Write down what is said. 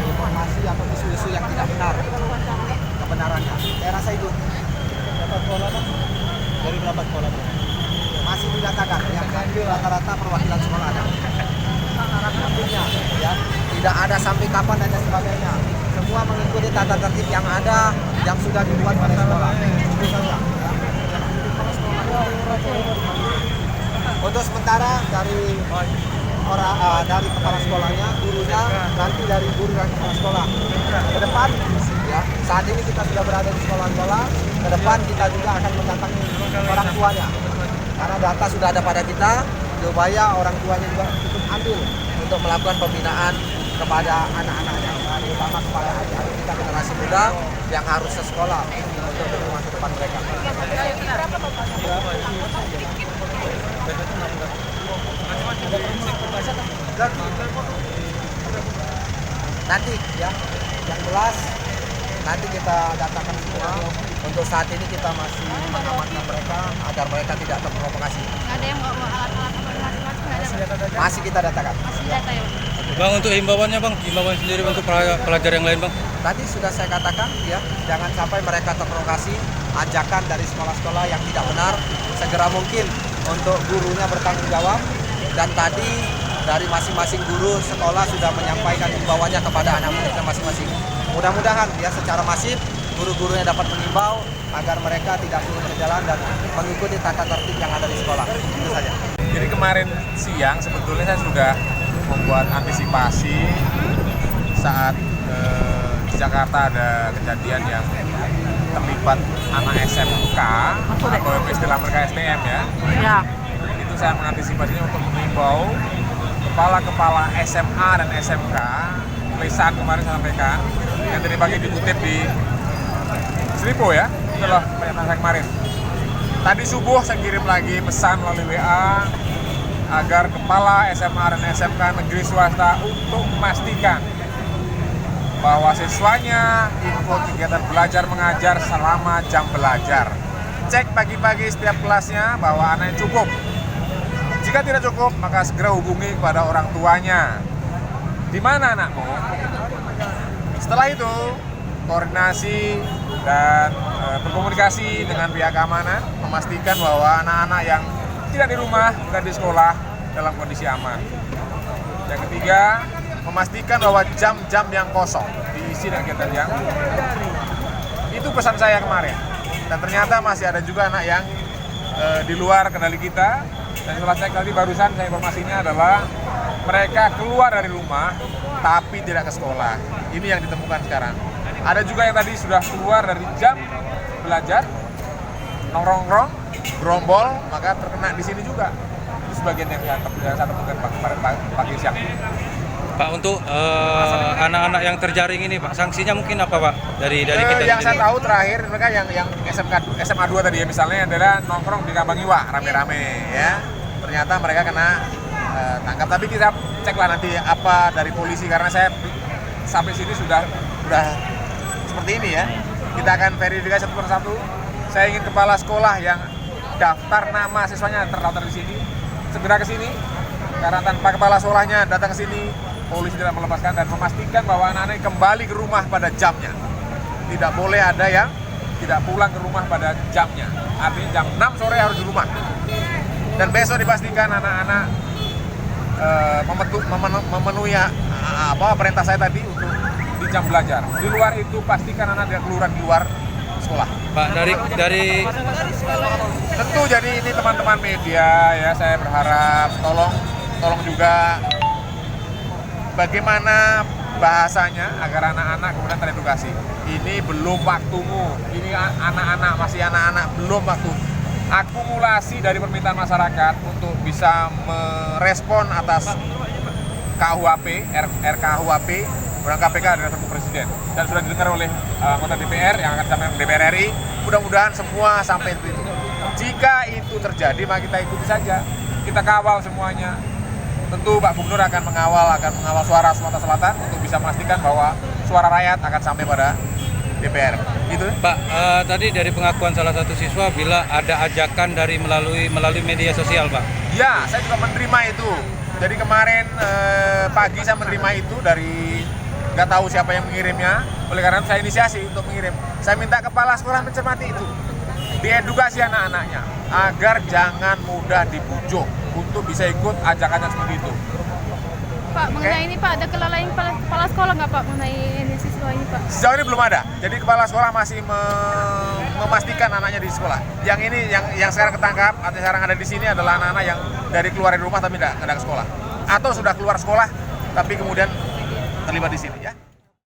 Informasi atau isu-isu yang tidak benar kebenarannya. Saya rasa itu. Berapa sekolah Pak? Dari berapa sekolah Pak? Masih didatakan yang hampir rata-rata perwakilan sekolah ada. Artinya, ya, tidak ada sampai kapan dan sebagainya. Semua mengikuti tata tertib yang ada, yang sudah dibuat oleh sekolah. Itu saja. Untuk sementara dari dari kepala sekolahnya, gurunya, nanti dari guru dan kepala sekolah. Ke depan, ya, saat ini kita sudah berada di sekolah-sekolah. Ke depan kita juga akan mendatangi orang tuanya. Karena data sudah ada pada kita, supaya orang tuanya juga ikut ambil untuk melakukan pembinaan kepada anak-anaknya, terutama kepada adik-adik kita generasi muda yang harus sekolah untuk masa depan mereka. Nanti ya, yang jelas nanti kita datakan semua. Untuk saat ini kita masih mengamankan mereka agar mereka tidak terprovokasi. Nggak ada yang bawa alat-alat masing-masing, nggak ada. Masih kita datakan. Masih data ya. Bang, untuk himbauannya Bang, himbauan sendiri untuk pelajar yang lain Bang. Tadi sudah saya katakan ya, jangan sampai mereka terprovokasi. Ajakan dari sekolah-sekolah yang tidak benar segera mungkin untuk gurunya bertanggung jawab. Dan tadi dari masing-masing guru sekolah sudah menyampaikan himbauannya kepada anak muridnya masing-masing. Mudah-mudahan ya secara masif guru-gurunya dapat mengimbau agar mereka tidak turun ke jalan dan mengikuti tata tertib yang ada di sekolah. Itu saja. Jadi kemarin siang sebetulnya saya sudah membuat antisipasi saat di Jakarta ada kejadian yang terlibat anak SMK atau istilah mereka STM ya. Ya. Itu saya mengantisipasinya untuk mengimbau kepala-kepala SMA dan SMK. Tulisan kemarin saya sampaikan yang tadi pagi dikutip di Sripo ya, itulah pernyataan saya kemarin. Tadi subuh saya kirim lagi pesan melalui WA agar kepala SMA dan SMK negeri swasta untuk memastikan bahwa siswanya ikut kegiatan belajar mengajar selama jam belajar. Cek pagi-pagi setiap kelasnya bahwa anaknya cukup. Jika tidak cukup, maka segera hubungi kepada orang tuanya. Di mana anakmu? Setelah itu, koordinasi dan berkomunikasi dengan pihak keamanan, memastikan bahwa anak-anak yang tidak di rumah, bukan di sekolah, dalam kondisi aman. Yang ketiga, memastikan bahwa jam-jam yang kosong diisi dengan kegiatan yang itu pesan saya kemarin. Dan ternyata masih ada juga anak yang di luar kendali kita. Dan setelah cek tadi barusan saya informasinya adalah mereka keluar dari rumah tapi tidak ke sekolah. Ini yang ditemukan sekarang. Ada juga yang tadi sudah keluar dari jam belajar, nongkrong, gerombol, maka terkena di sini juga. Itu sebagian yang saya temukan pagi siang. Pak, untuk anak-anak yang terjaring ini Pak, sanksinya mungkin apa Pak dari kita? Yang saya tahu terakhir mereka yang SMA 2 tadi ya, misalnya adalah nongkrong di Kambang Iwa rame-rame ya. Ternyata mereka kena tangkap, tapi kita ceklah nanti apa dari polisi karena saya sampai sini sudah seperti ini ya. Kita akan verifikasi satu persatu. Saya ingin kepala sekolah yang daftar nama siswanya terdaftar di sini segera ke sini, karena tanpa kepala sekolahnya datang ke sini, polisi tidak melepaskan dan memastikan bahwa anak-anak kembali ke rumah pada jamnya. Tidak boleh ada yang tidak pulang ke rumah pada jamnya. Artinya jam 6 sore harus di rumah. Dan besok dipastikan anak-anak memenuhi perintah saya tadi untuk di jam belajar. Di luar itu pastikan anak tidak keluar di luar sekolah. Pak, dari tentu jadi ini teman-teman media ya, saya berharap tolong juga bagaimana bahasanya agar anak-anak kemudian teredukasi. Ini belum waktumu, ini anak-anak, masih anak-anak, belum waktu. Akumulasi dari permintaan masyarakat untuk bisa merespon atas KUHP, RKUHP, Undang KPK adalah Perpu Presiden dan sudah didengar oleh anggota DPR yang akan sampai DPR RI. Mudah-mudahan semua sampai itu. Jika itu terjadi, maka kita ikuti saja, kita kawal semuanya. Tentu Pak Gubernur akan mengawal suara Sumatera Selatan untuk bisa memastikan bahwa suara rakyat akan sampai pada DPR. Gitu. Pak, tadi dari pengakuan salah satu siswa bila ada ajakan dari melalui media sosial, Pak. Ya, saya juga menerima itu. Jadi kemarin pagi saya menerima itu dari nggak tahu siapa yang mengirimnya. Oleh karena itu saya inisiasi untuk mengirim. Saya minta kepala sekolah mencermati itu, diedukasi anak-anaknya agar jangan mudah dibujuk untuk bisa ikut ajakannya seperti itu. Pak, mengenai ini Pak, ada kelalaian kepala sekolah nggak Pak mengenai ini siswa ini Pak? Sejauh ini belum ada. Jadi kepala sekolah masih memastikan anaknya di sekolah. Yang ini yang sekarang ketangkap atau sekarang ada di sini adalah anak-anak yang dari keluar dari rumah tapi tidak ke sekolah, atau sudah keluar sekolah tapi kemudian terlibat di sini ya.